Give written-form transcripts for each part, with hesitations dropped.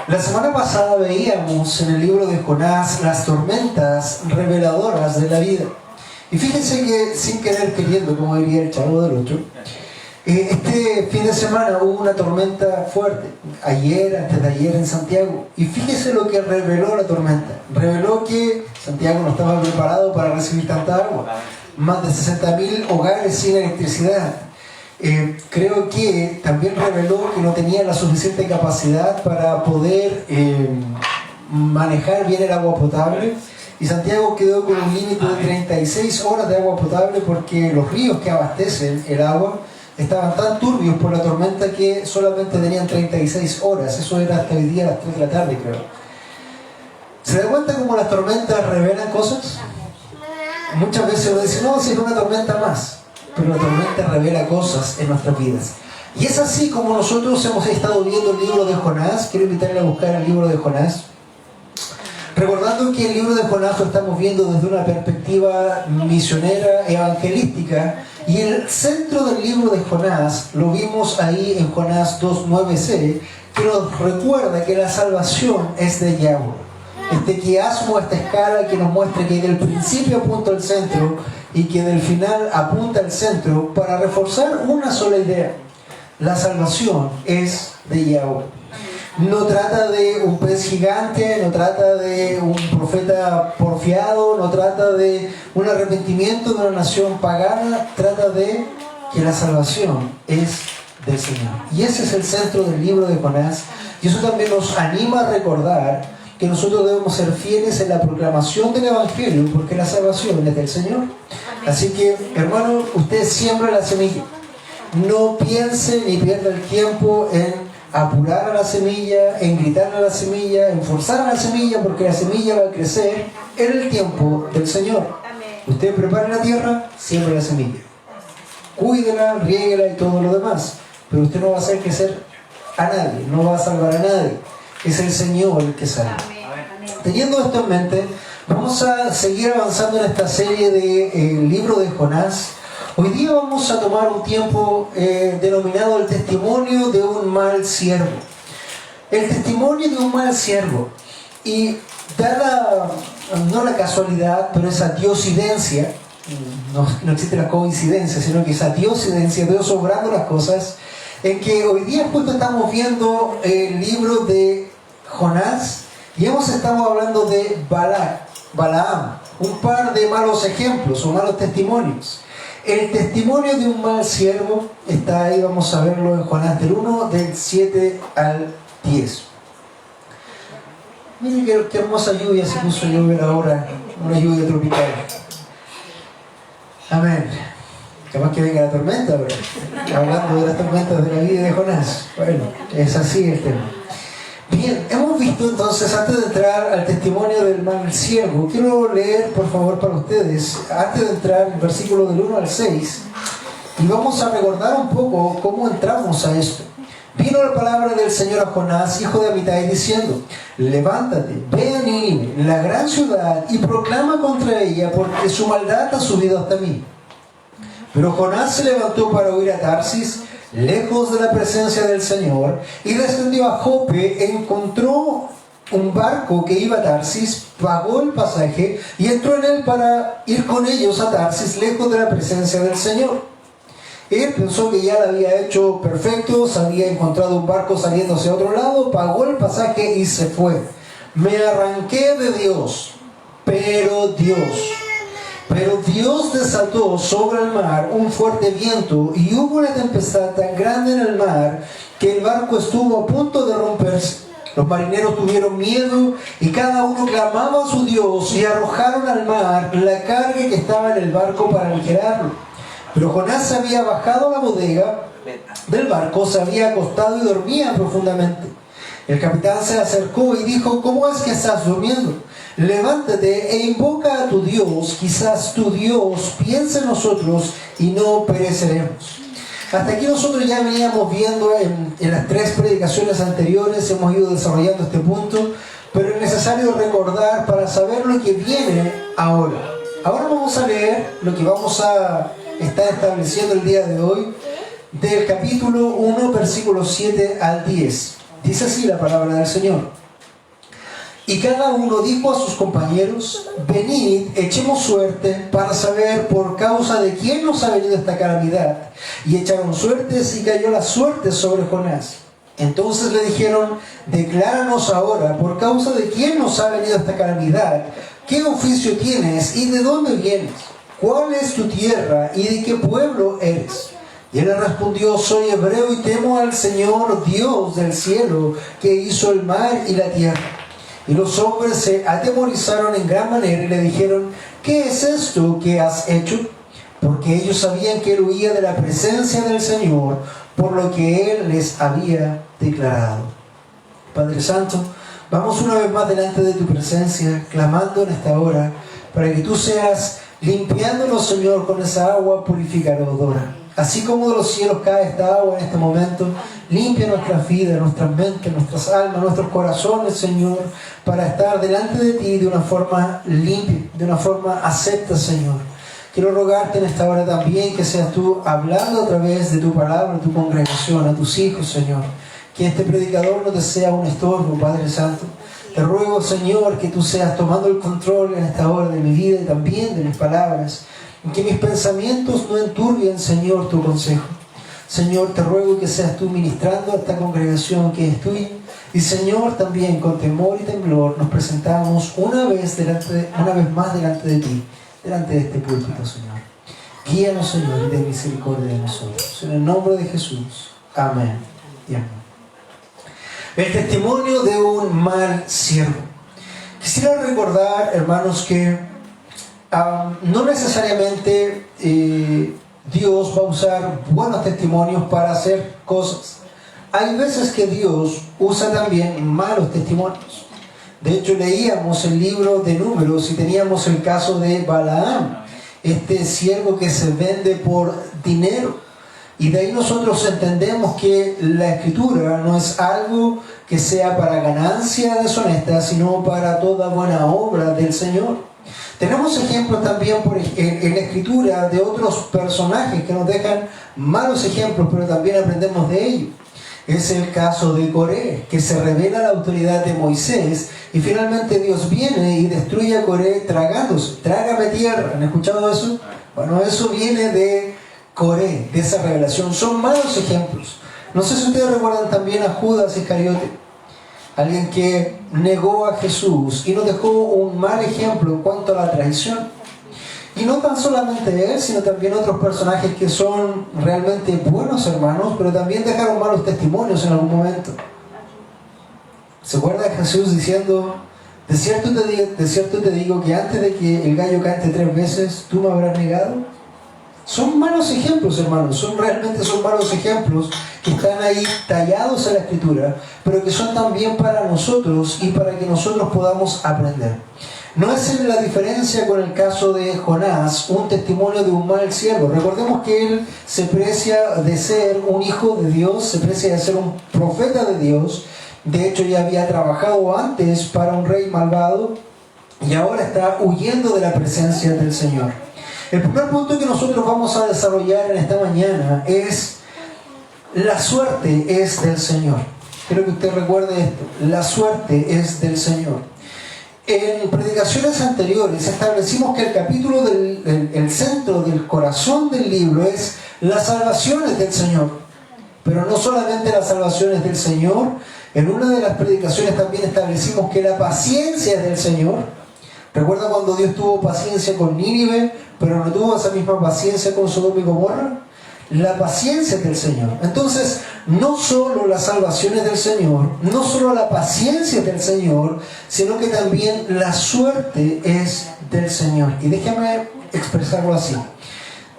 La semana pasada veíamos en el libro de Jonás las tormentas reveladoras de la vida. Y fíjense que sin querer queriendo, como diría el Chavo del Ocho, este fin de semana hubo una tormenta fuerte, ayer, antes de ayer en Santiago. Y fíjense lo que reveló la tormenta. Reveló que Santiago no estaba preparado para recibir tanta agua. Más de 60.000 hogares sin electricidad. Creo que también reveló que no tenía la suficiente capacidad para poder manejar bien el agua potable. Y Santiago quedó con un límite de 36 horas de agua potable porque los ríos que abastecen el agua estaban tan turbios por la tormenta que solamente tenían 36 horas. Eso era hasta hoy día a las 3 de la tarde, creo. ¿Se da cuenta cómo las tormentas revelan cosas? Muchas veces uno dice, no, si es una tormenta más. Pero la tormenta revela cosas en nuestras vidas. Y es así como nosotros hemos estado viendo el libro de Jonás. Quiero invitarle a buscar el libro de Jonás. Recordando que el libro de Jonás lo estamos viendo desde una perspectiva misionera, evangelística. Y el centro del libro de Jonás lo vimos ahí en Jonás 2:9c, que nos recuerda que la salvación es de Yahweh. Este quiasmo, esta escala que nos muestra que del principio apunta al centro y que del final apunta al centro para reforzar una sola idea. La salvación es de Yahweh. No trata de un pez gigante, no trata de un profeta porfiado, no trata de un arrepentimiento de una nación pagana, trata de que la salvación es del Señor. Y ese es el centro del libro de Jonás. Y eso también nos anima a recordar que nosotros debemos ser fieles en la proclamación del Evangelio, porque la salvación es del Señor. Así que, hermano, usted siembra la semilla. No piense ni pierda el tiempo en apurar a la semilla, en gritar a la semilla, en forzar a la semilla, porque la semilla va a crecer en el tiempo del Señor. Usted prepara la tierra, siembra la semilla. Cuídela, riéguela y todo lo demás. Pero usted no va a hacer crecer a nadie, no va a salvar a nadie. Es el Señor el que salva. Teniendo esto en mente, vamos a seguir avanzando en esta serie del libro de Jonás. Hoy día vamos a tomar un tiempo denominado el testimonio de un mal siervo. El testimonio de un mal siervo. Y dada, no la casualidad, pero esa diosidencia, no existe la coincidencia, sino que esa diosidencia, Dios obrando las cosas, en que hoy día justo estamos viendo el libro de Jonás y hemos estado hablando de Balaam, un par de malos ejemplos o malos testimonios. El testimonio de un mal siervo está ahí, vamos a verlo en Jonás del 1, del 7 al 10. Miren qué hermosa lluvia se puso a llover ahora, una lluvia tropical. Amén. Capaz que venga la tormenta, pero hablando de las tormentas de la vida de Jonás. Bueno, es así el tema. Bien, hemos visto entonces, antes de entrar al testimonio del mal siervo, quiero leer por favor para ustedes, antes de entrar el versículo del 1 al 6, y vamos a recordar un poco cómo entramos a esto. Vino la palabra del Señor a Jonás, hijo de Amitai, diciendo: levántate, ve a Nínive, la gran ciudad, y proclama contra ella, porque su maldad ha subido hasta mí. Pero Jonás se levantó para huir a Tarsis, lejos de la presencia del Señor, y descendió a Jope, encontró un barco que iba a Tarsis, pagó el pasaje y entró en él para ir con ellos a Tarsis, lejos de la presencia del Señor. Él pensó que ya lo había hecho perfecto, se había encontrado un barco saliendo hacia otro lado, pagó el pasaje y se fue. Me arranqué de Dios, pero Dios desató sobre el mar un fuerte viento y hubo una tempestad tan grande en el mar que el barco estuvo a punto de romperse. Los marineros tuvieron miedo y cada uno clamaba a su Dios y arrojaron al mar la carga que estaba en el barco para aligerarlo. Pero Jonás se había bajado a la bodega del barco, se había acostado y dormía profundamente. El capitán se acercó y dijo: ¿cómo es que estás durmiendo? Levántate e invoca a tu Dios, quizás tu Dios piense en nosotros y no pereceremos. Hasta aquí nosotros ya veníamos viendo en las 3 predicaciones anteriores, hemos ido desarrollando este punto, pero es necesario recordar para saber lo que viene ahora. Ahora vamos a leer lo que vamos a estar estableciendo el día de hoy, del capítulo 1, versículos 7 al 10. Dice así la palabra del Señor. Y cada uno dijo a sus compañeros: venid, echemos suerte para saber por causa de quién nos ha venido esta calamidad. Y echaron suertes, y cayó la suerte sobre Jonás. Entonces le dijeron: decláranos ahora por causa de quién nos ha venido esta calamidad. ¿Qué oficio tienes y de dónde vienes? ¿Cuál es tu tierra y de qué pueblo eres? Y él le respondió: soy hebreo y temo al Señor Dios del cielo, que hizo el mar y la tierra. Y los hombres se atemorizaron en gran manera y le dijeron: ¿qué es esto que has hecho? Porque ellos sabían que él huía de la presencia del Señor, por lo que él les había declarado. Padre Santo, vamos una vez más delante de tu presencia, clamando en esta hora, para que tú seas limpiándonos, Señor, con esa agua purificadora. Así como de los cielos cae esta agua en este momento, limpia nuestras vidas, nuestras mentes, nuestras almas, nuestros corazones, Señor, para estar delante de ti de una forma limpia, de una forma acepta, Señor. Quiero rogarte en esta hora también que seas tú hablando a través de tu palabra, a tu congregación, a tus hijos, Señor. Que este predicador no te sea un estorbo, Padre Santo. Te ruego, Señor, que tú seas tomando el control en esta hora de mi vida y también de mis palabras. Que mis pensamientos no enturbien, Señor, tu consejo. Señor, te ruego que seas tú ministrando a esta congregación que es tuya. Y Señor, también con temor y temblor nos presentamos una vez más delante de ti, delante de este púlpito, Señor. Guíanos, Señor, y ten misericordia de nosotros. En el nombre de Jesús. Amén y amén. El testimonio de un mal siervo. Quisiera recordar, hermanos, que no necesariamente Dios va a usar buenos testimonios para hacer cosas. Hay veces que Dios usa también malos testimonios. De hecho, leíamos el libro de Números y teníamos el caso de Balaam, este siervo que se vende por dinero. Y de ahí nosotros entendemos que la Escritura no es algo que sea para ganancia deshonesta, sino para toda buena obra del Señor. Tenemos ejemplos también en la Escritura de otros personajes que nos dejan malos ejemplos, pero también aprendemos de ellos. Es el caso de Coré, que se revela la autoridad de Moisés y finalmente Dios viene y destruye a Coré tragándose. Trágame tierra. ¿Han escuchado eso? Bueno, eso viene de Coré, de esa revelación. Son malos ejemplos. No sé si ustedes recuerdan también a Judas Iscariote, alguien que negó a Jesús y nos dejó un mal ejemplo en cuanto a la traición. Y no tan solamente él, sino también otros personajes que son realmente buenos hermanos, pero también dejaron malos testimonios en algún momento. ¿Se acuerda de Jesús diciendo: de cierto te digo que antes de que el gallo cante 3 veces, tú me habrás negado? Son malos ejemplos, hermanos, realmente son malos ejemplos que están ahí tallados en la Escritura, pero que son también para nosotros y para que nosotros podamos aprender. No es la diferencia con el caso de Jonás, un testimonio de un mal siervo. Recordemos que él se precia de ser un hijo de Dios, se precia de ser un profeta de Dios. De hecho, ya había trabajado antes para un rey malvado y ahora está huyendo de la presencia del Señor. El primer punto que nosotros vamos a desarrollar en esta mañana es: la suerte es del Señor. Quiero que usted recuerde esto: la suerte es del Señor. En predicaciones anteriores establecimos que el capítulo el centro del corazón del libro es las salvaciones del Señor. Pero no solamente las salvaciones del Señor. En una de las predicaciones también establecimos que la paciencia es del Señor. ¿Recuerda cuando Dios tuvo paciencia con Nínive, pero no tuvo esa misma paciencia con Sodoma y Gomorra? La paciencia del Señor. Entonces, no solo las salvaciones del Señor, no solo la paciencia del Señor, sino que también la suerte es del Señor. Y déjame expresarlo así.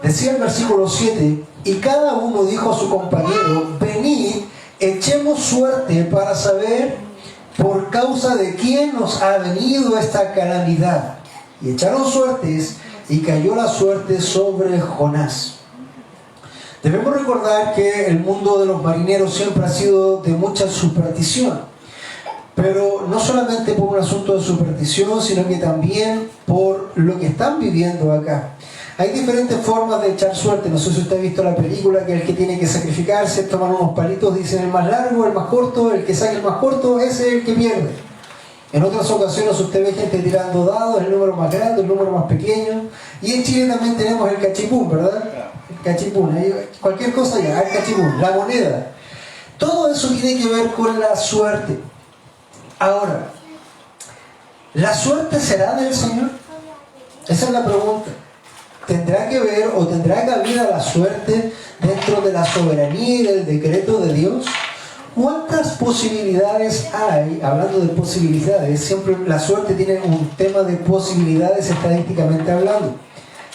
Decía el versículo 7: y cada uno dijo a su compañero: venid, echemos suerte para saber por causa de quién nos ha venido esta calamidad. Y echaron suertes, y cayó la suerte sobre Jonás. Debemos recordar que el mundo de los marineros siempre ha sido de mucha superstición, pero no solamente por un asunto de superstición, sino que también por lo que están viviendo acá. Hay diferentes formas de echar suerte. No sé si usted ha visto la película, que el que tiene que sacrificarse, tomar unos palitos, dicen el más largo, el más corto, el que saque el más corto, ese es el que pierde. En otras ocasiones usted ve gente tirando dados, el número más grande, el número más pequeño. Y en Chile también tenemos el cachipún, ¿verdad? El cachipún, cualquier cosa ya, el cachipún, la moneda. Todo eso tiene que ver con la suerte. Ahora, ¿la suerte será del Señor? Esa es la pregunta. ¿Tendrá que ver o tendrá cabida la suerte dentro de la soberanía y del decreto de Dios? ¿Cuántas posibilidades hay? Hablando de posibilidades, siempre la suerte tiene un tema de posibilidades estadísticamente hablando.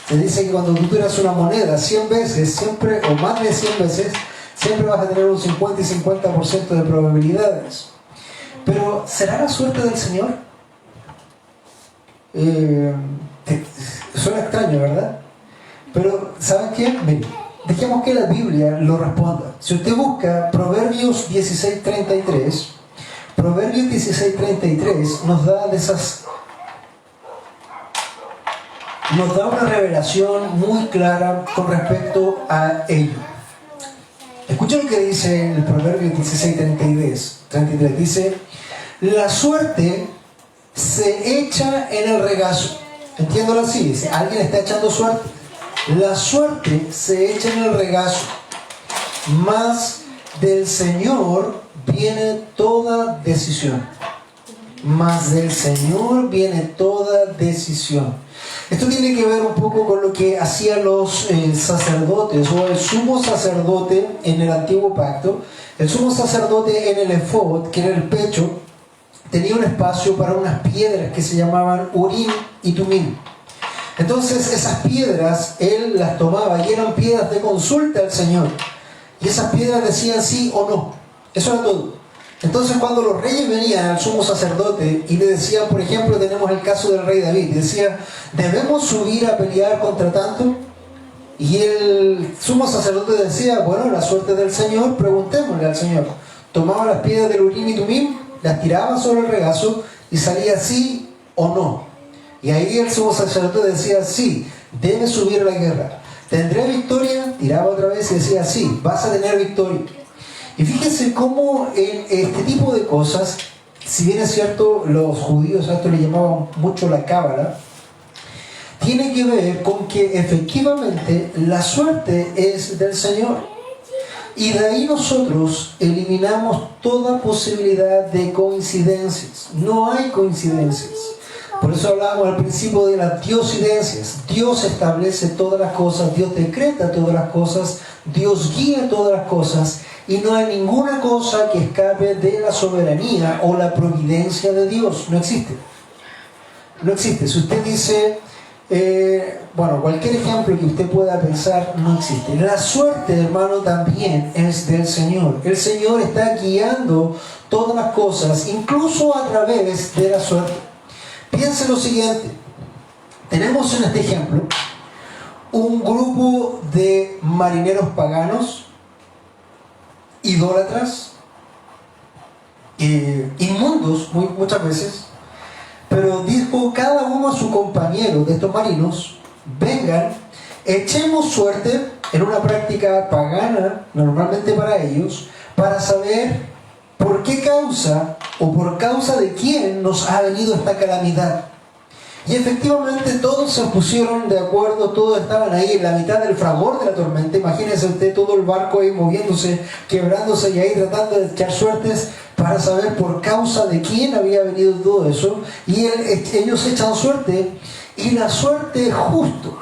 Se dice que cuando tú tiras una moneda 100 veces, siempre, o más de 100 veces, siempre vas a tener un 50 y 50% de probabilidades. Pero, ¿será la suerte del Señor? Suena extraño, ¿verdad? Pero, ¿saben qué? Miren, dejemos que la Biblia lo responda. Si usted busca Proverbios 16:33, Proverbios 16:33 nos da una revelación muy clara con respecto a ello. Escuchen lo que dice el Proverbios 16:33. Dice: la suerte se echa en el regazo. Entiéndolo así, dice, alguien está echando suerte. La suerte se echa en el regazo, mas del Señor viene toda decisión. Mas del Señor viene toda decisión. Esto tiene que ver un poco con lo que hacían los sacerdotes o el sumo sacerdote en el antiguo pacto. El sumo sacerdote en el efod, que era el pecho, tenía un espacio para unas piedras que se llamaban Urim y Tumim. Entonces esas piedras él las tomaba y eran piedras de consulta al Señor. Y esas piedras decían sí o no. Eso era todo. Entonces cuando los reyes venían al sumo sacerdote y le decían, por ejemplo, tenemos el caso del rey David, y decía, ¿debemos subir a pelear contra tanto? Y el sumo sacerdote decía, bueno, la suerte del Señor, preguntémosle al Señor. Tomaba las piedras del Urim y Tumim, las tiraba sobre el regazo y salía sí o no. Y ahí el sumo sacerdote decía, sí, debes subir a la guerra. ¿Tendré victoria? Tiraba otra vez y decía, sí, vas a tener victoria. Y fíjense cómo en este tipo de cosas, si bien es cierto, los judíos a esto le llamaban mucho la cábala, tiene que ver con que efectivamente la suerte es del Señor. Y de ahí nosotros eliminamos toda posibilidad de coincidencias. No hay coincidencias. Por eso hablábamos al principio de las diosidencias. Dios establece todas las cosas, Dios decreta todas las cosas, Dios guía todas las cosas, y no hay ninguna cosa que escape de la soberanía o la providencia de Dios. No existe. No existe. Si usted dice, cualquier ejemplo que usted pueda pensar, no existe. La suerte, hermano, también es del Señor. El Señor está guiando todas las cosas, incluso a través de la suerte. Piense lo siguiente. Tenemos en este ejemplo un grupo de marineros paganos, idólatras, inmundos muchas veces, pero dijo cada uno a su compañero de estos marinos, vengan, echemos suerte en una práctica pagana, normalmente para ellos, para saber por qué causa o por causa de quién nos ha venido esta calamidad. Y efectivamente todos se pusieron de acuerdo, todos estaban ahí en la mitad del fragor de la tormenta. Imagínense usted todo el barco ahí moviéndose, quebrándose y ahí tratando de echar suertes para saber por causa de quién había venido todo eso. Y ellos echan suerte, y la suerte es justo,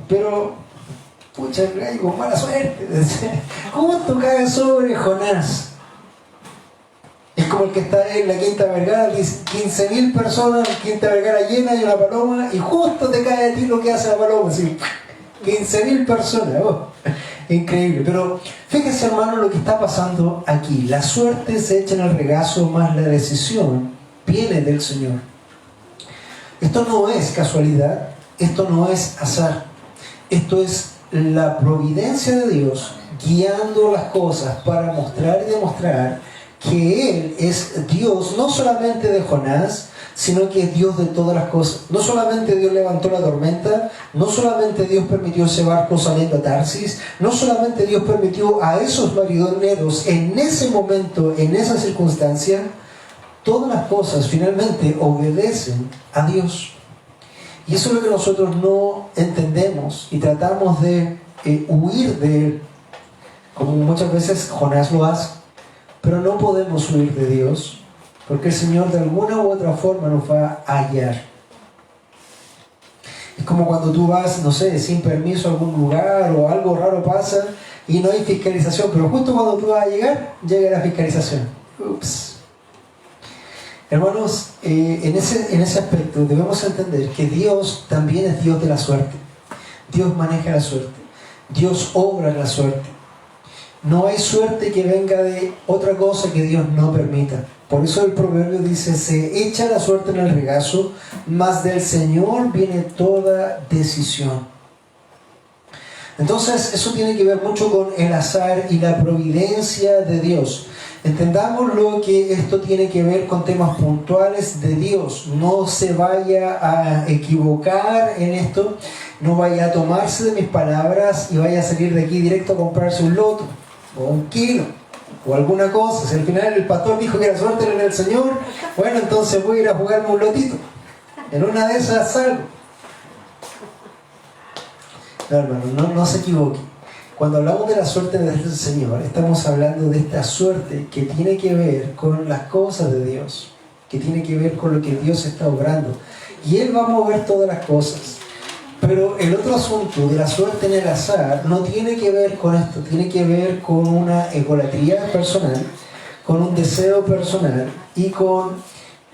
pero pucha, con mala suerte. Justo cae sobre Jonás. Es como el que está en la Quinta Vergara, 15.000 personas, Quinta Vergara llena y una paloma, y justo te cae a ti lo que hace la paloma, así, 15.000 personas, increíble. Pero fíjese, hermano, lo que está pasando aquí. La suerte se echa en el regazo, más la decisión viene del Señor. Esto no es casualidad, esto no es azar, esto es la providencia de Dios guiando las cosas para mostrar y demostrar que Él es Dios no solamente de Jonás, sino que es Dios de todas las cosas. No solamente Dios levantó la tormenta, no solamente Dios permitió ese barco saliendo a Tarsis, no solamente Dios permitió a esos marineros en ese momento, en esa circunstancia, todas las cosas finalmente obedecen a Dios. Y eso es lo que nosotros no entendemos y tratamos de huir de Él, como muchas veces Jonás lo hace. Pero no podemos huir de Dios, porque el Señor de alguna u otra forma nos va a hallar. Es como cuando tú vas, no sé, sin permiso a algún lugar o algo raro pasa y no hay fiscalización, pero justo cuando tú vas a llegar, llega la fiscalización. Ups. Hermanos, en ese aspecto debemos entender que Dios también es Dios de la suerte. Dios maneja la suerte. Dios obra la suerte. No hay suerte que venga de otra cosa que Dios no permita. Por eso el proverbio dice, se echa la suerte en el regazo, mas del Señor viene toda decisión. Entonces, eso tiene que ver mucho con el azar y la providencia de Dios. Entendamos lo que esto tiene que ver con temas puntuales de Dios. No se vaya a equivocar en esto, no vaya a tomarse de mis palabras y vaya a salir de aquí directo a comprarse un loto, o un kilo, o alguna cosa. Si al final el pastor dijo que la suerte era en el Señor, bueno, entonces voy a ir a jugarme un lotito. En una de esas salgo. No, hermano, no se equivoque. Cuando hablamos de la suerte del Señor, estamos hablando de esta suerte que tiene que ver con las cosas de Dios, que tiene que ver con lo que Dios está obrando. Y Él va a mover todas las cosas. Pero el otro asunto de la suerte en el azar no tiene que ver con esto, tiene que ver con una egolatría personal, con un deseo personal y con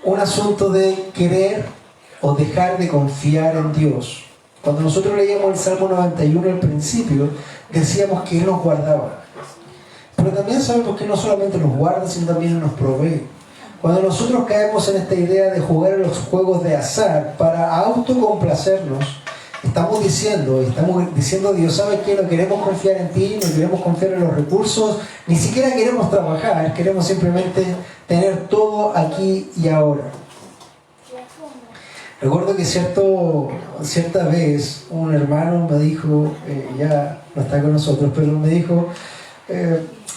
un asunto de querer o dejar de confiar en Dios. Cuando nosotros leíamos el Salmo 91 al principio, decíamos que Él nos guardaba. Pero también sabemos que no solamente nos guarda, sino también nos provee. Cuando nosotros caemos en esta idea de jugar en los juegos de azar para autocomplacernos, estamos diciendo a Dios, ¿sabes qué? No queremos confiar en ti, no queremos confiar en los recursos, ni siquiera queremos trabajar, queremos simplemente tener todo aquí y ahora. Recuerdo que cierta vez un hermano me dijo, ya no está con nosotros, pero me dijo,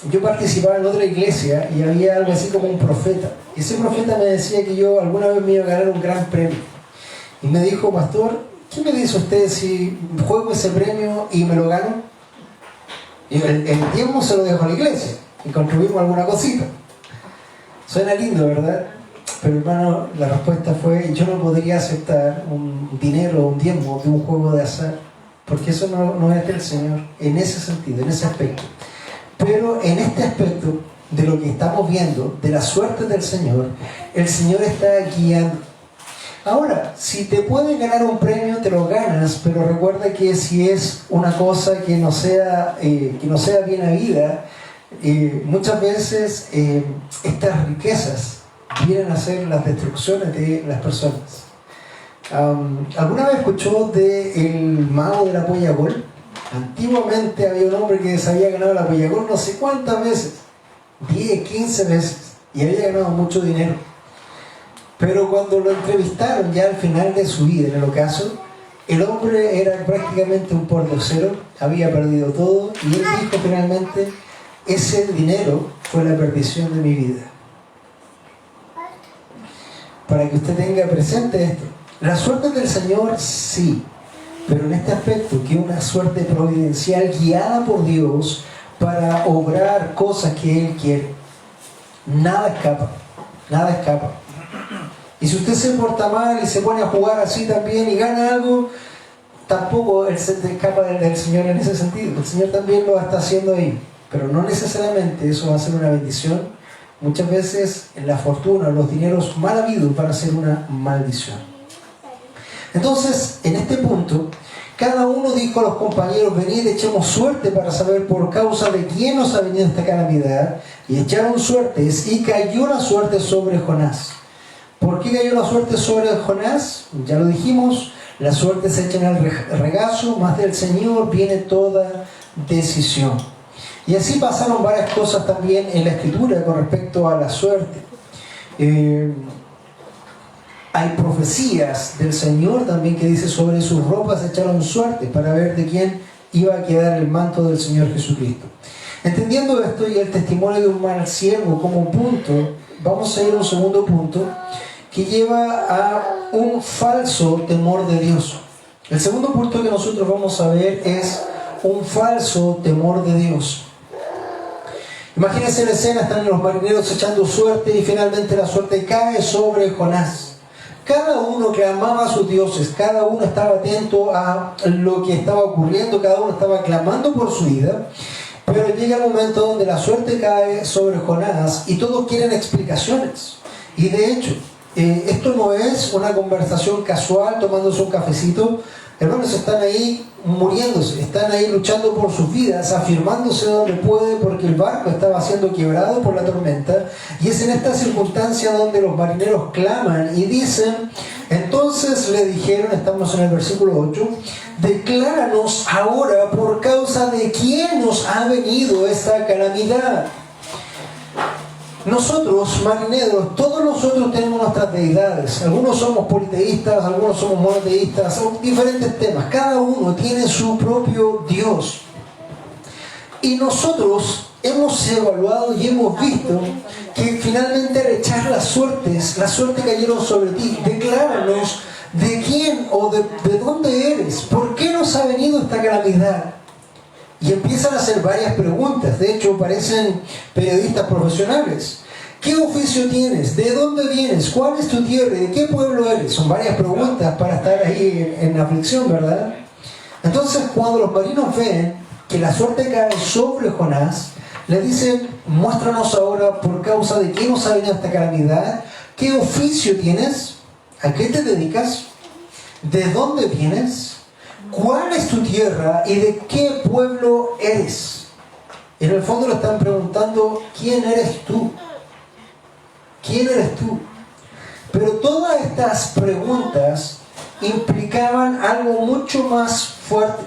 yo participaba en otra iglesia y había algo así como un profeta. Y ese profeta me decía que yo alguna vez me iba a ganar un gran premio. Y me dijo, pastor, ¿qué me dice usted si juego ese premio y me lo gano? Y el tiempo se lo dejo a la iglesia y construimos alguna cosita. Suena lindo, ¿verdad? Pero hermano, la respuesta fue, yo no podría aceptar un dinero o un diezmo de un juego de azar, porque eso no es del Señor, en ese sentido, en ese aspecto. Pero en este aspecto de lo que estamos viendo, de la suerte del Señor, el Señor está guiando. Ahora, si te pueden ganar un premio, te lo ganas, pero recuerda que si es una cosa que no sea bien habida, muchas veces estas riquezas vienen a ser las destrucciones de las personas. ¿Alguna vez escuchó del mago de la polla gol? Antiguamente había un hombre que se había ganado la polla gol no sé cuántas veces, 10, 15 veces, y había ganado mucho dinero. Pero cuando lo entrevistaron ya al final de su vida, en el ocaso, el hombre era prácticamente un pordiosero, había perdido todo, y él dijo finalmente, ese dinero fue la perdición de mi vida. Para que usted tenga presente esto. La suerte del Señor, sí, pero en este aspecto, que es una suerte providencial guiada por Dios para obrar cosas que Él quiere. Nada escapa, nada escapa. Y si usted se porta mal y se pone a jugar así también y gana algo, tampoco Él se escapa del Señor en ese sentido. El Señor también lo está haciendo ahí, pero no necesariamente eso va a ser una bendición. Muchas veces la fortuna, los dineros mal habidos van a ser una maldición. Entonces, en este punto, cada uno dijo a los compañeros, venid, echemos suerte para saber por causa de quién nos ha venido esta calamidad. Y echaron suertes, y cayó la suerte sobre Jonás. ¿Por qué cayó la suerte sobre Jonás? Ya lo dijimos, la suerte se echa en el regazo, mas del Señor viene toda decisión. Y así pasaron varias cosas también en la Escritura con respecto a la suerte. hay profecías del Señor también que dice sobre sus ropas echaron suerte para ver de quién iba a quedar el manto del Señor Jesucristo. Entendiendo esto y el testimonio de un mal siervo como punto, vamos a ir a un segundo punto que lleva a un falso temor de Dios. El segundo punto que nosotros vamos a ver es un falso temor de Dios. Imagínense la escena, están los marineros echando suerte y finalmente la suerte cae sobre Jonás. Cada uno clamaba a sus dioses, cada uno estaba atento a lo que estaba ocurriendo, cada uno estaba clamando por su vida, pero llega el momento donde la suerte cae sobre Jonás y todos quieren explicaciones. Y de hecho, esto no es una conversación casual tomándose un cafecito. Hermanos, están ahí muriéndose, están ahí luchando por sus vidas, afirmándose donde puede porque el barco estaba siendo quebrado por la tormenta. Y es en esta circunstancia donde los marineros claman y dicen, entonces le dijeron, estamos en el versículo 8, decláranos ahora por causa de quién nos ha venido esta calamidad. Nosotros, marineros, todos nosotros tenemos nuestras deidades. Algunos somos politeístas, algunos somos monoteístas, son diferentes temas. Cada uno tiene su propio Dios. Y nosotros hemos evaluado y hemos visto que finalmente al echar las suertes cayeron sobre ti. Decláranos de quién o de dónde eres. ¿Por qué nos ha venido esta calamidad? Y empiezan a hacer varias preguntas. De hecho, parecen periodistas profesionales. ¿Qué oficio tienes? ¿De dónde vienes? ¿Cuál es tu tierra? ¿De qué pueblo eres? Son varias preguntas para estar ahí en aflicción, ¿verdad? Entonces, cuando los marinos ven que la suerte cae sobre Jonás, le dicen, muéstranos ahora por causa de qué nos ha venido esta calamidad. ¿Qué oficio tienes? ¿A qué te dedicas? ¿De dónde vienes? ¿Cuál es tu tierra y de qué pueblo eres? En el fondo le están preguntando, ¿quién eres tú? ¿Quién eres tú? Pero todas estas preguntas implicaban algo mucho más fuerte.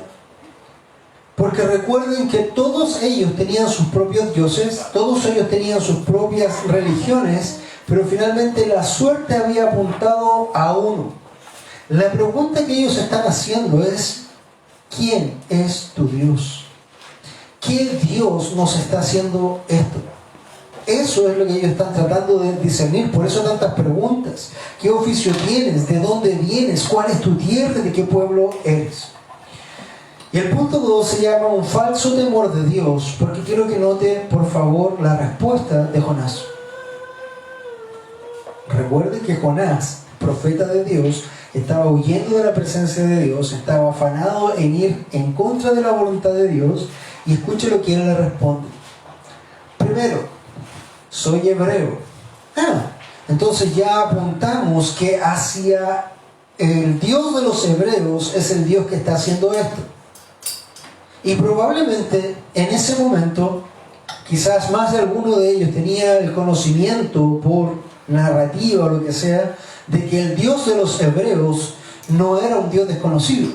Porque recuerden que todos ellos tenían sus propios dioses, todos ellos tenían sus propias religiones, pero finalmente la suerte había apuntado a uno. La pregunta que ellos están haciendo es, ¿quién es tu Dios? ¿Qué Dios nos está haciendo esto? Eso es lo que ellos están tratando de discernir, por eso tantas preguntas. ¿Qué oficio tienes? ¿De dónde vienes? ¿Cuál es tu tierra? ¿De qué pueblo eres? Y el punto 2 se llama un falso temor de Dios, porque quiero que note, por favor, la respuesta de Jonás. Recuerde que Jonás, profeta de Dios, estaba huyendo de la presencia de Dios, estaba afanado en ir en contra de la voluntad de Dios, y escuche lo que él le responde. Primero, soy hebreo. Entonces ya apuntamos que hacia el Dios de los hebreos es el Dios que está haciendo esto. Y probablemente en ese momento, quizás más de alguno de ellos tenía el conocimiento por narrativa o lo que sea, de que el Dios de los hebreos no era un Dios desconocido.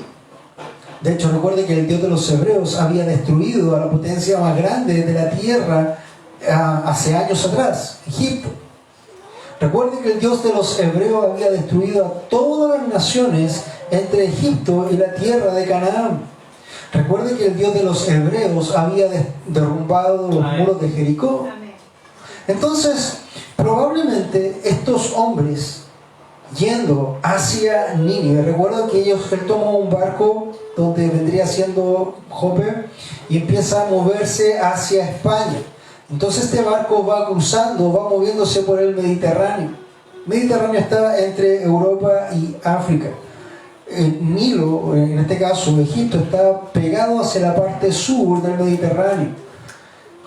De hecho, recuerde que el Dios de los hebreos había destruido a la potencia más grande de la tierra hace años atrás, Egipto. Recuerde que el Dios de los hebreos había destruido a todas las naciones entre Egipto y la tierra de Canaán. Recuerde que el Dios de los hebreos había derrumbado los muros de Jericó. Entonces, probablemente estos hombres yendo hacia Nínive, recuerda que él tomó un barco donde vendría siendo Jope y empieza a moverse hacia España. Entonces este barco va cruzando, va moviéndose por el Mediterráneo. El Mediterráneo está entre Europa y África. El Nilo, en este caso Egipto, está pegado hacia la parte sur del Mediterráneo,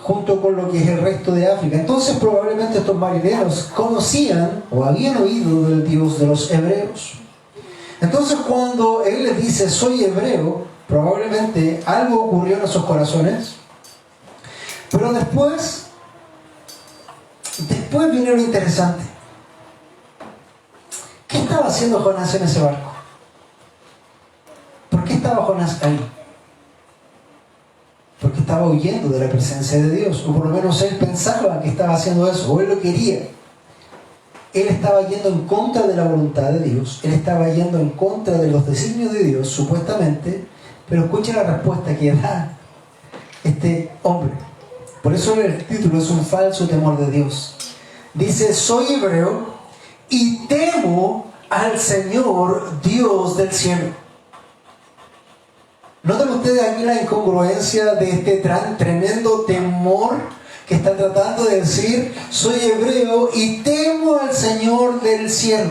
junto con lo que es el resto de África. Entonces probablemente estos marineros conocían o habían oído del Dios de los hebreos. Entonces cuando él les dice soy hebreo, probablemente algo ocurrió en esos corazones. Pero después viene lo interesante. ¿Qué estaba haciendo Jonás en ese barco? ¿Por qué estaba Jonás ahí? Porque estaba huyendo de la presencia de Dios, o por lo menos él pensaba que estaba haciendo eso, o él lo quería. él estaba yendo en contra de la voluntad de Dios, él estaba yendo en contra de los designios de Dios, supuestamente, pero escuche la respuesta que da este hombre. Por eso el título es un falso temor de Dios. Dice, soy hebreo y temo al Señor Dios del cielo. ¿Notan ustedes aquí la incongruencia de este tremendo temor que está tratando de decir? Soy hebreo y temo al Señor del cielo.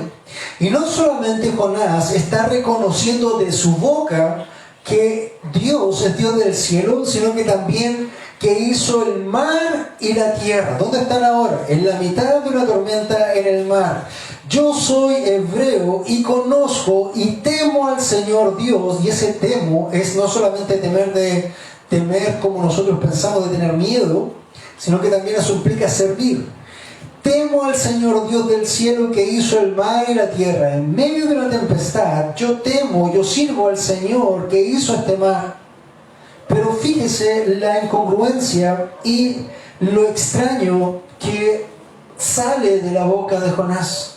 Y no solamente Jonás está reconociendo de su boca que Dios es Dios del cielo, sino que también que hizo el mar y la tierra. ¿Dónde están ahora? En la mitad de una tormenta en el mar. Yo soy hebreo y conozco y temo al Señor Dios. Y ese temo es no solamente temer como nosotros pensamos de tener miedo, sino que también eso implica servir. Temo al Señor Dios del cielo que hizo el mar y la tierra. En medio de una tempestad, yo sirvo al Señor que hizo este mar. Pero fíjese la incongruencia y lo extraño que sale de la boca de Jonás.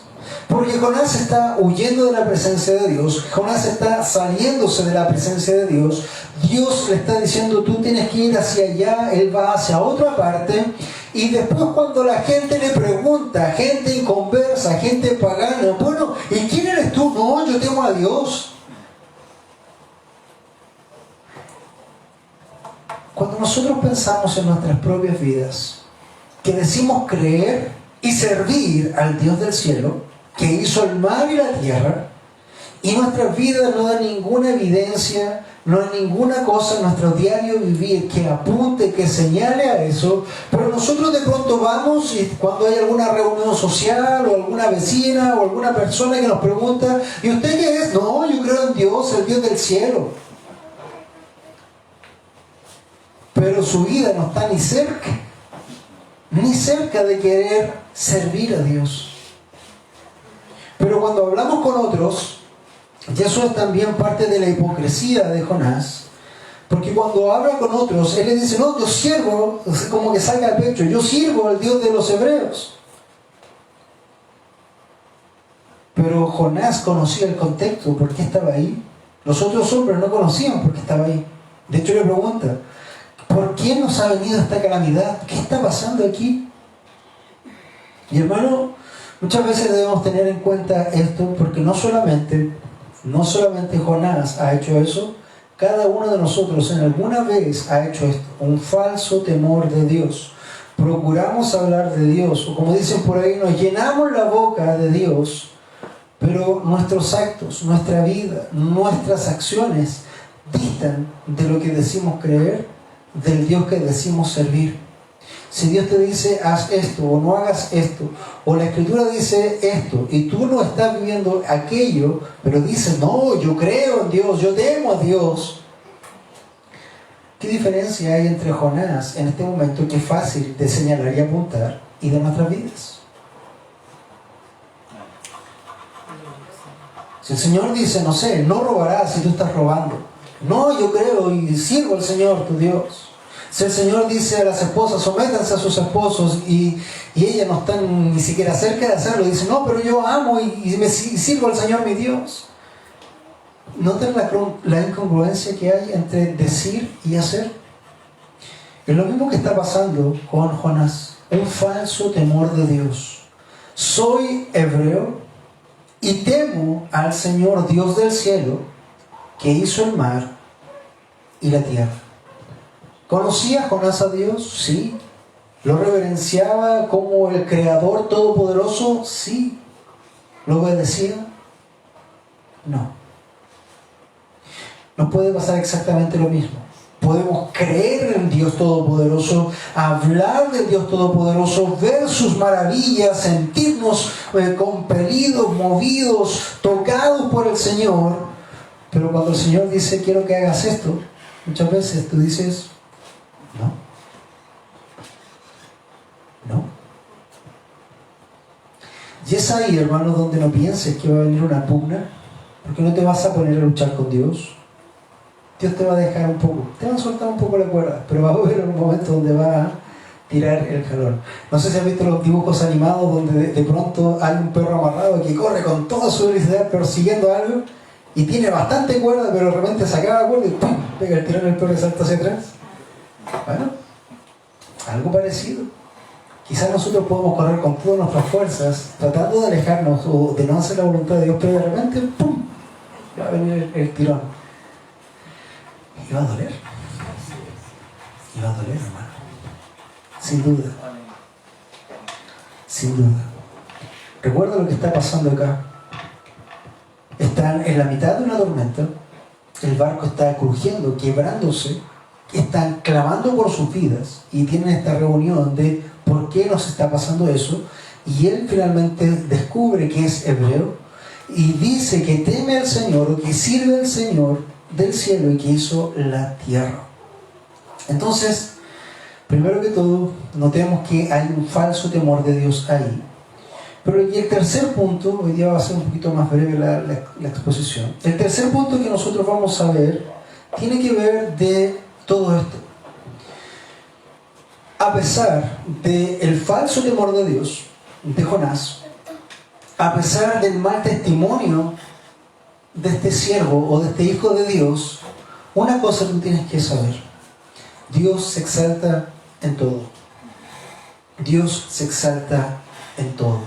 Porque Jonás está huyendo de la presencia de Dios, Jonás está saliéndose de la presencia de Dios, Dios le está diciendo tú tienes que ir hacia allá, él va hacia otra parte, y después cuando la gente le pregunta, gente inconversa, gente pagana, bueno, ¿y quién eres tú? No, yo temo a Dios. Cuando nosotros pensamos en nuestras propias vidas, que decimos creer y servir al Dios del cielo, que hizo el mar y la tierra, y nuestras vidas no dan ninguna evidencia, no hay ninguna cosa en nuestro diario vivir que apunte, que señale a eso, pero nosotros de pronto vamos y cuando hay alguna reunión social o alguna vecina o alguna persona que nos pregunta, ¿y usted qué es? No, yo creo en Dios, el Dios del cielo. Pero su vida no está ni cerca de querer servir a Dios. Pero cuando hablamos con otros, y eso es también parte de la hipocresía de Jonás, porque cuando habla con otros, él le dice, no, yo sirvo, como que salga al pecho, yo sirvo al Dios de los hebreos. Pero Jonás conocía el contexto, ¿por qué estaba ahí? Los otros hombres no conocían por qué estaba ahí. De hecho le pregunta, ¿por qué nos ha venido esta calamidad? ¿Qué está pasando aquí? Y hermano, muchas veces debemos tener en cuenta esto, porque no solamente Jonás ha hecho eso, cada uno de nosotros en alguna vez ha hecho esto, un falso temor de Dios. Procuramos hablar de Dios, o como dicen por ahí, nos llenamos la boca de Dios, pero nuestros actos, nuestra vida, nuestras acciones distan de lo que decimos creer, del Dios que decimos servir. Si Dios te dice, haz esto o no hagas esto, o la Escritura dice esto, y tú no estás viviendo aquello, pero dices, no, yo creo en Dios, yo temo a Dios. ¿Qué diferencia hay entre Jonás en este momento, que es fácil de señalar y apuntar, y de nuestras vidas? Si el Señor dice, no sé, no robarás si tú estás robando. No, yo creo y sirvo al Señor, tu Dios. Si el Señor dice a las esposas, sométanse a sus esposos, y ellas no están ni siquiera cerca de hacerlo, y dicen, no, pero yo amo y sirvo al Señor mi Dios. ¿Noten la incongruencia que hay entre decir y hacer? Es lo mismo que está pasando con Jonás, un falso temor de Dios. Soy hebreo y temo al Señor Dios del cielo, que hizo el mar y la tierra. ¿Conocía Jonás a Dios? Sí. ¿Lo reverenciaba como el Creador Todopoderoso? Sí. ¿Lo obedecía? No. Nos puede pasar exactamente lo mismo. Podemos creer en Dios Todopoderoso, hablar del Dios Todopoderoso, ver sus maravillas, sentirnos compelidos, movidos, tocados por el Señor. Pero cuando el Señor dice, quiero que hagas esto, muchas veces tú dices, no. Y es ahí, hermano, donde no pienses que va a venir una pugna, porque no te vas a poner a luchar con Dios. Dios te va a dejar un poco, te va a soltar un poco la cuerda, pero va a haber un momento donde va a tirar el calor. No sé si has visto los dibujos animados donde de pronto hay un perro amarrado que corre con toda su velocidad persiguiendo algo y tiene bastante cuerda, pero de repente se acaba la cuerda y ¡pum! Pega el tirón, el perro y salta hacia atrás. Bueno, algo parecido. Quizás nosotros podemos correr con todas nuestras fuerzas tratando de alejarnos o de no hacer la voluntad de Dios, pero de repente ¡pum! Va a venir el tirón. Y va a doler. Y va a doler, hermano. Sin duda. Sin duda. Recuerda lo que está pasando acá. Están en la mitad de una tormenta. El barco está crujiendo, quebrándose. Están clamando por sus vidas. Y tienen esta reunión de por qué nos está pasando eso. Y él finalmente descubre que es hebreo. Y dice que teme al Señor, o que sirve al Señor del cielo y que hizo la tierra. Entonces, primero que todo, notemos que hay un falso temor de Dios ahí. Pero y el tercer punto, hoy día va a ser un poquito más breve la exposición. El tercer punto que nosotros vamos a ver tiene que ver de todo esto. A pesar del falso temor de Dios, de Jonás, a pesar del mal testimonio de este siervo o de este hijo de Dios, una cosa tú tienes que saber: Dios se exalta en todo. Dios se exalta en todo.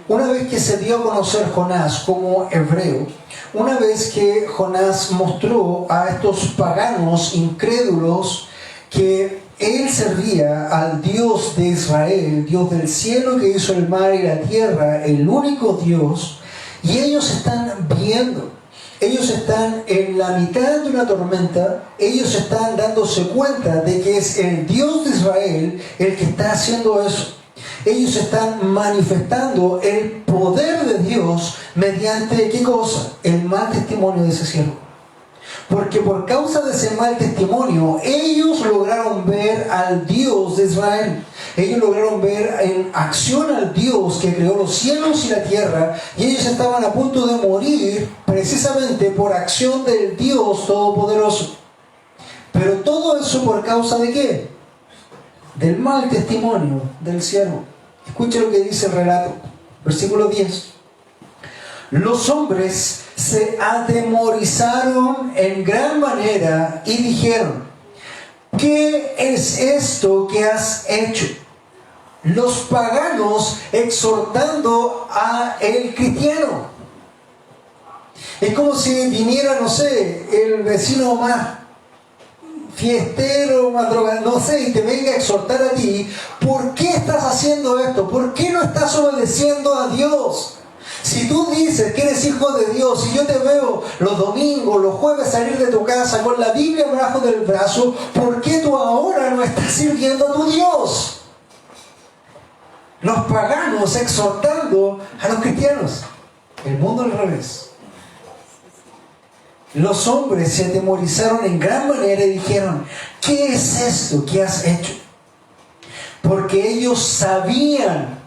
Una vez que se dio a conocer Jonás como hebreo, una vez que Jonás mostró a estos paganos incrédulos que él servía al Dios de Israel, Dios del cielo que hizo el mar y la tierra, el único Dios, y ellos están viendo. Ellos están en la mitad de una tormenta, ellos están dándose cuenta de que es el Dios de Israel el que está haciendo eso. Ellos están manifestando el poder de Dios mediante, ¿qué cosa? El mal testimonio de ese siervo. Porque por causa de ese mal testimonio, ellos lograron ver al Dios de Israel. Ellos lograron ver en acción al Dios que creó los cielos y la tierra, y ellos estaban a punto de morir precisamente por acción del Dios Todopoderoso. Pero todo eso por causa de ¿qué? Del mal testimonio del siervo. Escuche lo que dice el relato, versículo 10. Los hombres se atemorizaron en gran manera y dijeron: ¿qué es esto que has hecho? Los paganos exhortando a el cristiano. Es como si viniera, no sé, el vecino más fiestero, más drogado, no sé, y te venga a exhortar a ti. ¿Por qué estás haciendo esto? ¿Por qué no estás obedeciendo a Dios? Si tú dices que eres hijo de Dios y yo te veo los domingos, los jueves salir de tu casa con la Biblia debajo del brazo, ¿por qué tú ahora no estás sirviendo a tu Dios? Los paganos exhortando a los cristianos. El mundo al revés. Los hombres se atemorizaron en gran manera y dijeron: ¿qué es esto que has hecho? Porque ellos sabían,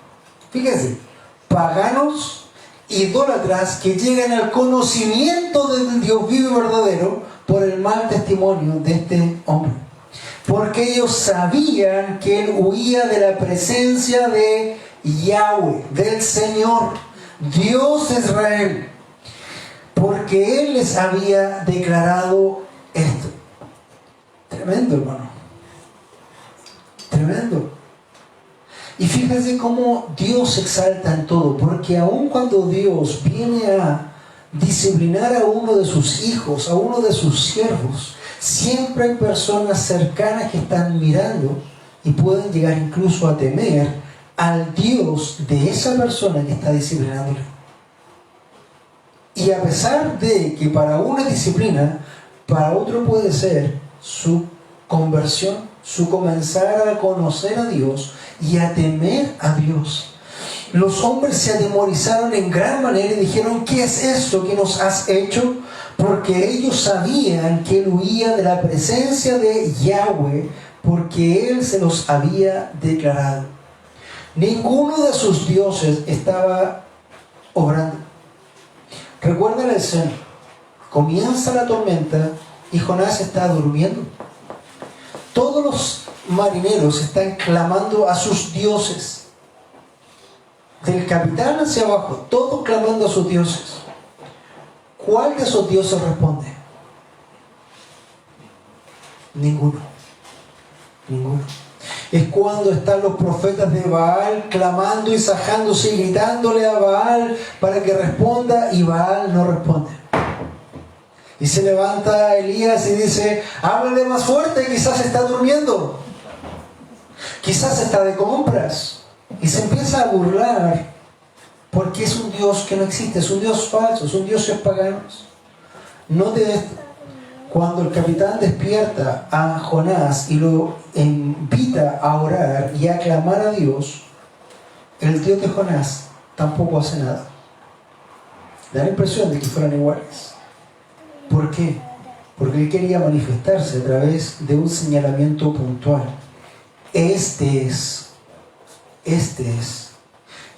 fíjense, paganos, idólatras que llegan al conocimiento del Dios vivo y verdadero por el mal testimonio de este hombre. Porque ellos sabían que él huía de la presencia de Yahweh, del Señor, Dios de Israel. Porque él les había declarado esto. Tremendo, hermano. Tremendo. Y fíjense cómo Dios se exalta en todo, porque aun cuando Dios viene a disciplinar a uno de sus hijos, a uno de sus siervos, siempre hay personas cercanas que están mirando y pueden llegar incluso a temer al Dios de esa persona que está disciplinándole. Y a pesar de que para uno es disciplina, para otro puede ser su conversión, su comenzar a conocer a Dios y a temer a Dios. Los hombres se atemorizaron en gran manera y dijeron: ¿qué es esto que nos has hecho? Porque ellos sabían que él huía de la presencia de Yahweh, porque él se los había declarado. Ninguno de sus dioses estaba obrando. Recuerda la escena. Comienza la tormenta y Jonás está durmiendo. Todos los marineros están clamando a sus dioses. Del capitán hacia abajo, todos clamando a sus dioses. ¿Cuál de esos dioses responde? Ninguno. Ninguno. Es cuando están los profetas de Baal clamando y sajándose y gritándole a Baal para que responda, y Baal no responde. Y se levanta Elías y dice: háblale más fuerte, quizás está durmiendo, quizás está de compras. Y se empieza a burlar, porque es un Dios que no existe, es un Dios falso, es un Dios pagano. Note esto: cuando el capitán despierta a Jonás y lo invita a orar y a clamar a Dios, el Dios de Jonás tampoco hace nada. Da la impresión de que fueran iguales. ¿Por qué? Porque él quería manifestarse a través de un señalamiento puntual. Este es.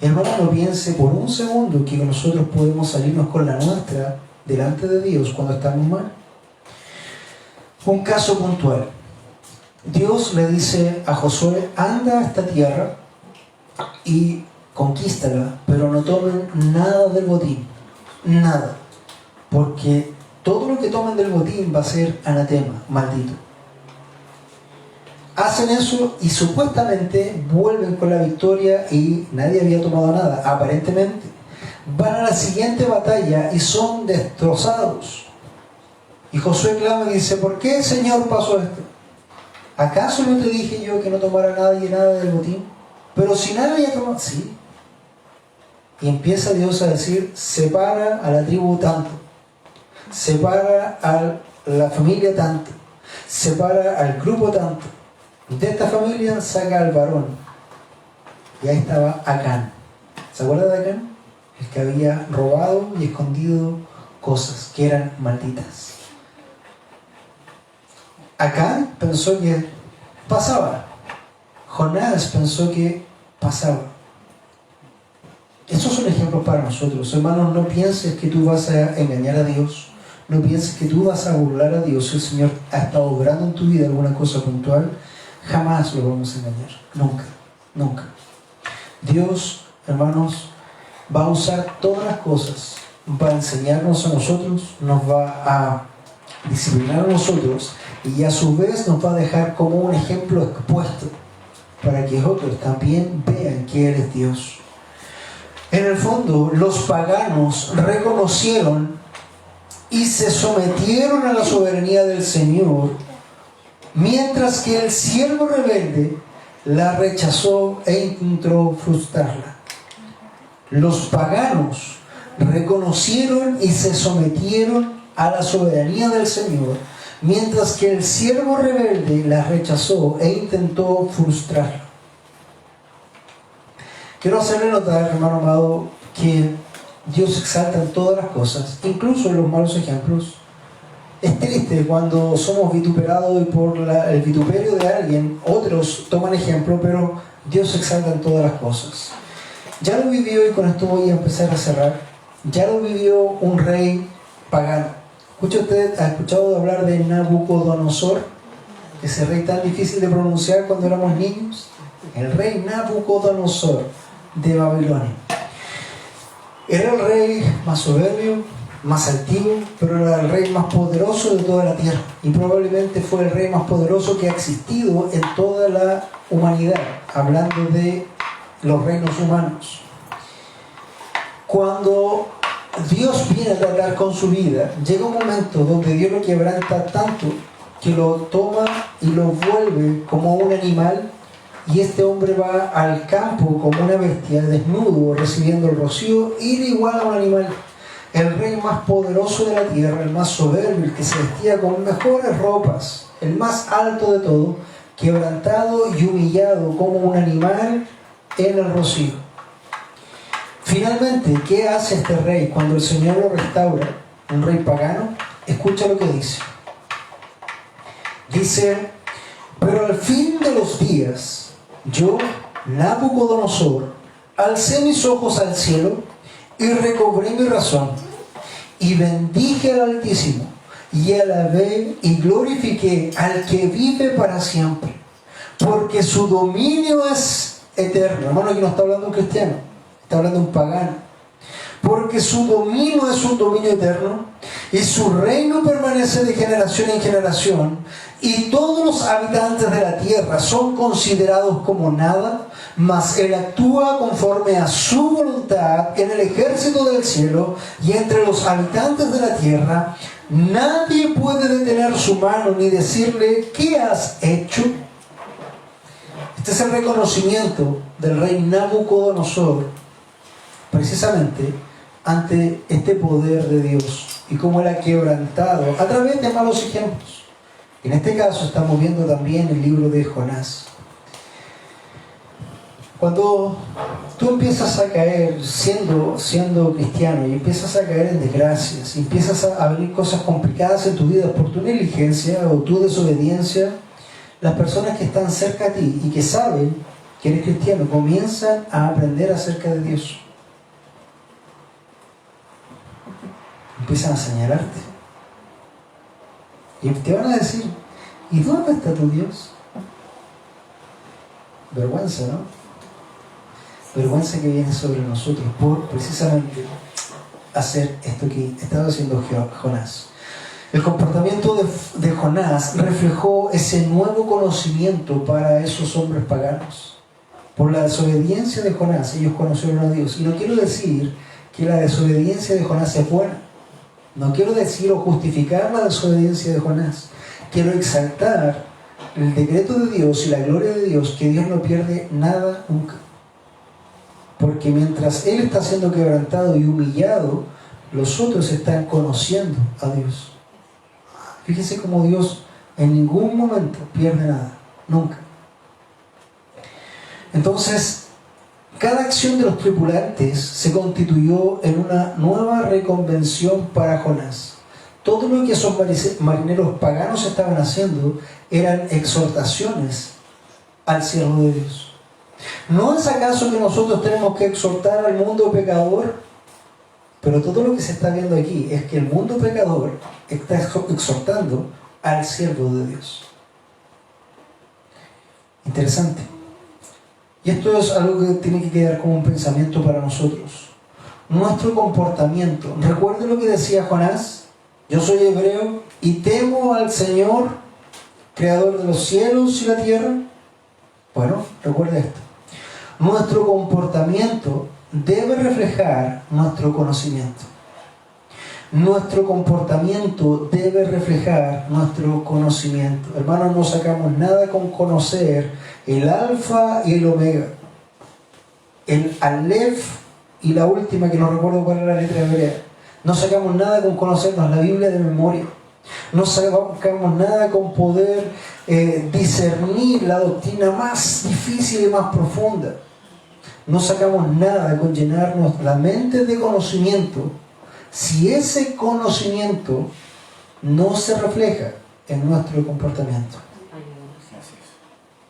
Hermano, no piense por un segundo que nosotros podemos salirnos con la nuestra delante de Dios cuando estamos mal. Un caso puntual. Dios le dice a Josué: anda a esta tierra y conquístala, pero no tomen nada del botín. Nada. Porque todo lo que tomen del botín va a ser anatema, maldito. Hacen eso y supuestamente vuelven con la victoria y nadie había tomado nada, aparentemente. Van a la siguiente batalla y son destrozados. Y Josué clama y dice: ¿por qué, Señor, pasó esto? ¿Acaso no te dije yo que no tomara nadie nada del botín? Pero si nadie había tomado, sí. Y empieza Dios a decir: separa a la tribu tanto, separa a la familia tanto, separa al grupo tanto. De esta familia saca al varón. Y ahí estaba Acán. ¿Se acuerda de Acán? El que había robado y escondido cosas que eran malditas. Acán pensó que pasaba. Jonás pensó que pasaba. Estos son ejemplos para nosotros. Hermanos, no pienses que tú vas a engañar a Dios. No pienses que tú vas a burlar a Dios. Si el Señor ha estado obrando en tu vida alguna cosa puntual, jamás lo vamos a engañar. Nunca, nunca. Dios, hermanos, va a usar todas las cosas. Va a enseñarnos a nosotros, nos va a disciplinar a nosotros y a su vez nos va a dejar como un ejemplo expuesto para que otros también vean que Él es Dios. En el fondo, los paganos reconocieron y se sometieron a la soberanía del Señor, mientras que el siervo rebelde la rechazó e intentó frustrarla. Los paganos reconocieron y se sometieron a la soberanía del Señor, mientras que el siervo rebelde la rechazó e intentó frustrarla. Quiero hacerle notar, hermano amado, que Dios exalta en todas las cosas, incluso en los malos ejemplos. Es triste cuando somos vituperados y por el vituperio de alguien otros toman ejemplo, pero Dios exalta en todas las cosas. Ya lo vivió, y con esto voy a empezar a cerrar, ya lo vivió un rey pagano. ¿Ha escuchado hablar de Nabucodonosor? Ese rey tan difícil de pronunciar cuando éramos niños. El rey Nabucodonosor de Babilonia. Era el rey más soberbio, más altivo, pero era el rey más poderoso de toda la tierra. Y probablemente fue el rey más poderoso que ha existido en toda la humanidad, hablando de los reinos humanos. Cuando Dios viene a tratar con su vida, llega un momento donde Dios lo quebranta tanto que lo toma y lo vuelve como un animal, y este hombre va al campo como una bestia, desnudo, recibiendo el rocío, y igual a un animal. El rey más poderoso de la tierra, el más soberbio, el que se vestía con mejores ropas, el más alto de todo, quebrantado y humillado como un animal en el rocío. Finalmente, ¿qué hace este rey cuando el Señor lo restaura? Un rey pagano. Escucha lo que dice. Dice: pero al fin de los días, yo, Nabucodonosor, alcé mis ojos al cielo y recobré mi razón, y bendije al Altísimo, y alabé y glorifiqué al que vive para siempre, porque su dominio es eterno. Hermano, aquí no está hablando un cristiano, está hablando un pagano. Porque su dominio es un dominio eterno y su reino permanece de generación en generación, y todos los habitantes de la tierra son considerados como nada, mas Él actúa conforme a su voluntad en el ejército del cielo y entre los habitantes de la tierra. Nadie puede detener su mano ni decirle: ¿qué has hecho? Este es el reconocimiento del rey Nabucodonosor, precisamente ante este poder de Dios y cómo Él ha quebrantado a través de malos ejemplos. En este caso estamos viendo también el libro de Jonás. Cuando tú empiezas a caer siendo cristiano y empiezas a caer en desgracias y empiezas a venir cosas complicadas en tu vida por tu negligencia o tu desobediencia, las personas que están cerca de ti y que saben que eres cristiano comienzan a aprender acerca de Dios. Empiezan a señalarte y te van a decir: ¿y dónde está tu Dios? Vergüenza, ¿no? Vergüenza que viene sobre nosotros por precisamente hacer esto que estaba haciendo Jonás. El comportamiento de Jonás reflejó ese nuevo conocimiento para esos hombres paganos. Por la desobediencia de Jonás, ellos conocieron a Dios. Y no quiero decir que la desobediencia de Jonás es buena. No quiero decir o justificar la desobediencia de Jonás. Quiero exaltar el decreto de Dios y la gloria de Dios, que Dios no pierde nada nunca. Porque mientras Él está siendo quebrantado y humillado, los otros están conociendo a Dios. Fíjense cómo Dios en ningún momento pierde nada, nunca. Entonces, cada acción de los tripulantes se constituyó en una nueva reconvención para Jonás. Todo lo que esos marineros paganos estaban haciendo eran exhortaciones al siervo de Dios. ¿No es acaso que nosotros tenemos que exhortar al mundo pecador? Pero todo lo que se está viendo aquí es que el mundo pecador está exhortando al siervo de Dios. Interesante. Y esto es algo que tiene que quedar como un pensamiento para nosotros. Nuestro comportamiento. ¿Recuerden lo que decía Jonás? Yo soy hebreo y temo al Señor, creador de los cielos y la tierra. Bueno, recuerde esto. Nuestro comportamiento debe reflejar nuestro conocimiento. Nuestro comportamiento debe reflejar nuestro conocimiento. Hermanos, no sacamos nada con conocer el alfa y el omega, el alef y la última, que no recuerdo cuál es la letra hebrea. No sacamos nada con conocernos la Biblia de memoria. No sacamos nada con poder discernir la doctrina más difícil y más profunda. No sacamos nada con llenarnos la mente de conocimiento si ese conocimiento no se refleja en nuestro comportamiento.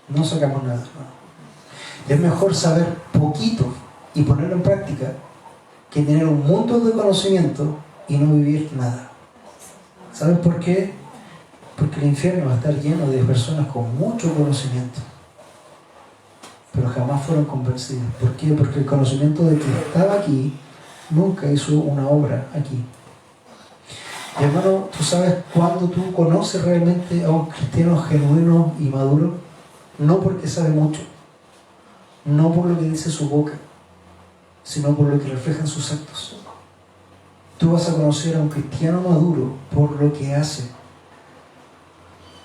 No sacamos nada. No. Es mejor saber poquito y ponerlo en práctica que tener un mundo de conocimiento y no vivir nada. ¿Sabes por qué? Porque el infierno va a estar lleno de personas con mucho conocimiento, pero jamás fueron convencidas. ¿Por qué? Porque el conocimiento de que estaba aquí nunca hizo una obra aquí. Y hermano, ¿tú sabes cuándo tú conoces realmente a un cristiano genuino y maduro? No porque sabe mucho, no por lo que dice su boca, sino por lo que reflejan sus actos. Tú vas a conocer a un cristiano maduro por lo que hace,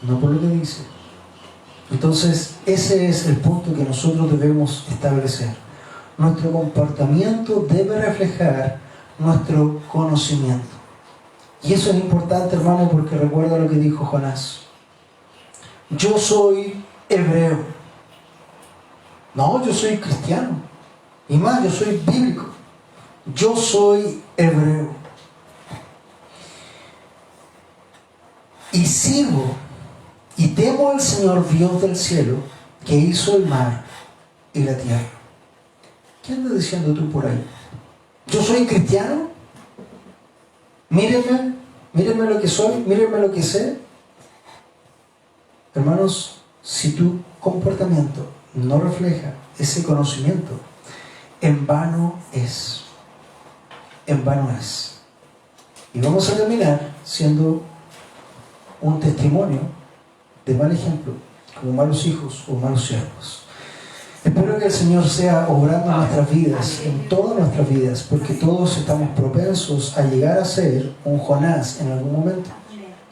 no por lo que dice. Entonces, ese es el punto que nosotros debemos establecer. Nuestro comportamiento debe reflejar nuestro conocimiento. Y eso es importante, hermano, porque recuerda lo que dijo Jonás. Yo soy hebreo. No, yo soy cristiano. Y más, yo soy bíblico. Yo soy hebreo. Y sirvo y temo al Señor Dios del cielo, que hizo el mar y la tierra. ¿Qué andas diciendo tú por ahí? ¿Yo soy cristiano? Mírenme lo que soy, mírenme lo que sé. Hermanos, si tú comportamiento no refleja ese conocimiento, en vano es. En vano es. Y vamos a terminar siendo un testimonio de mal ejemplo, como malos hijos o malos siervos. Espero que el Señor sea obrando en nuestras vidas, en todas nuestras vidas, porque todos estamos propensos a llegar a ser un Jonás en algún momento.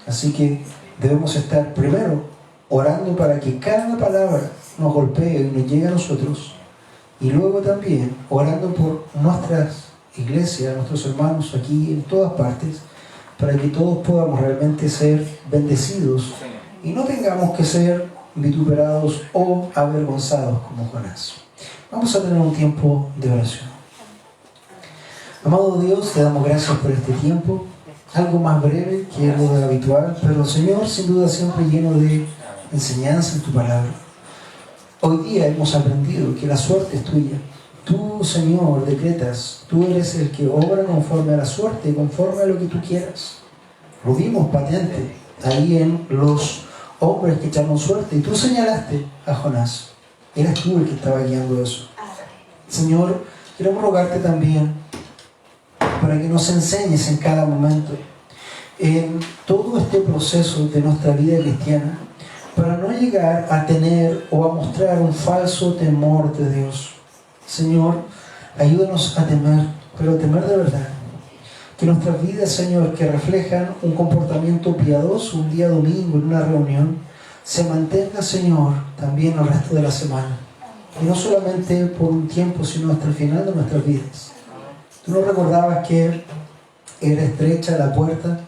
Así que debemos estar primero orando para que cada palabra nos golpee y nos llegue a nosotros, y luego también orando por nuestras iglesias, nuestros hermanos aquí en todas partes, para que todos podamos realmente ser bendecidos y no tengamos que ser vituperados o avergonzados como Jonás. Vamos a tener un tiempo de oración. Amado Dios, te damos gracias por este tiempo, algo más breve que lo de habitual, pero Señor, sin duda siempre lleno de enseñanza en tu palabra. Hoy día hemos aprendido que la suerte es tuya. Tú, Señor, decretas, tú eres el que obra conforme a la suerte, conforme a lo que tú quieras. Lo vimos patente ahí en los hombres que echaron suerte, y tú señalaste a Jonás. Eras tú el que estaba guiando eso. Señor, queremos rogarte también para que nos enseñes en cada momento, en todo este proceso de nuestra vida cristiana, para no llegar a tener o a mostrar un falso temor de Dios. Señor, ayúdanos a temer, pero a temer de verdad. Que nuestras vidas, Señor, que reflejan un comportamiento piadoso un día domingo en una reunión, se mantenga, Señor, también el resto de la semana. Y no solamente por un tiempo, sino hasta el final de nuestras vidas. Tú nos recordabas que era estrecha la puerta,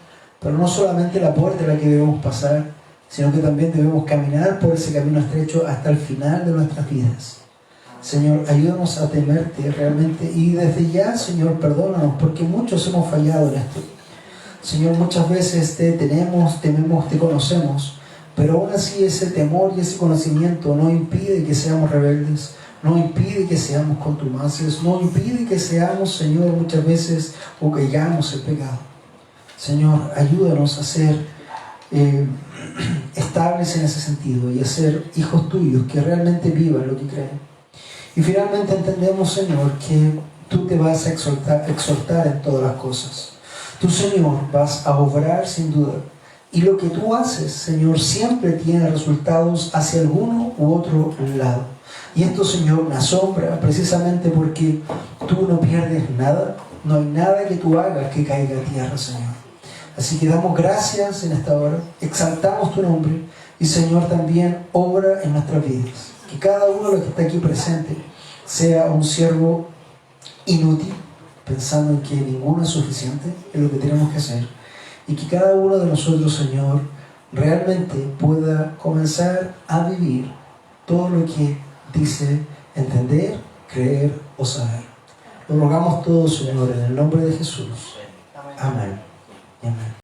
pero no solamente la puerta la que debemos pasar, sino que también debemos caminar por ese camino estrecho hasta el final de nuestras vidas. Señor, ayúdanos a temerte realmente, y desde ya, Señor, perdónanos, porque muchos hemos fallado en esto. Señor, muchas veces te tememos, te conocemos, pero aún así ese temor y ese conocimiento no impide que seamos rebeldes, no impide que seamos contumaces, no impide que seamos, Señor, muchas veces o caigamos en pecado. Señor, ayúdanos a ser estables en ese sentido y a ser hijos tuyos que realmente vivan lo que creen. Y finalmente entendemos, Señor, que tú te vas a exhortar en todas las cosas. Tú, Señor, vas a obrar sin duda. Y lo que tú haces, Señor, siempre tiene resultados hacia alguno u otro lado. Y esto, Señor, me asombra precisamente porque tú no pierdes nada. No hay nada que tú hagas que caiga a tierra, Señor. Así que damos gracias en esta hora, exaltamos tu nombre y, Señor, también obra en nuestras vidas. Que cada uno de los que está aquí presente sea un siervo inútil, pensando en que ninguno es suficiente en lo que tenemos que hacer. Y que cada uno de nosotros, Señor, realmente pueda comenzar a vivir todo lo que dice entender, creer o saber. Lo rogamos todos, Señor, en el nombre de Jesús. Amén. Amén.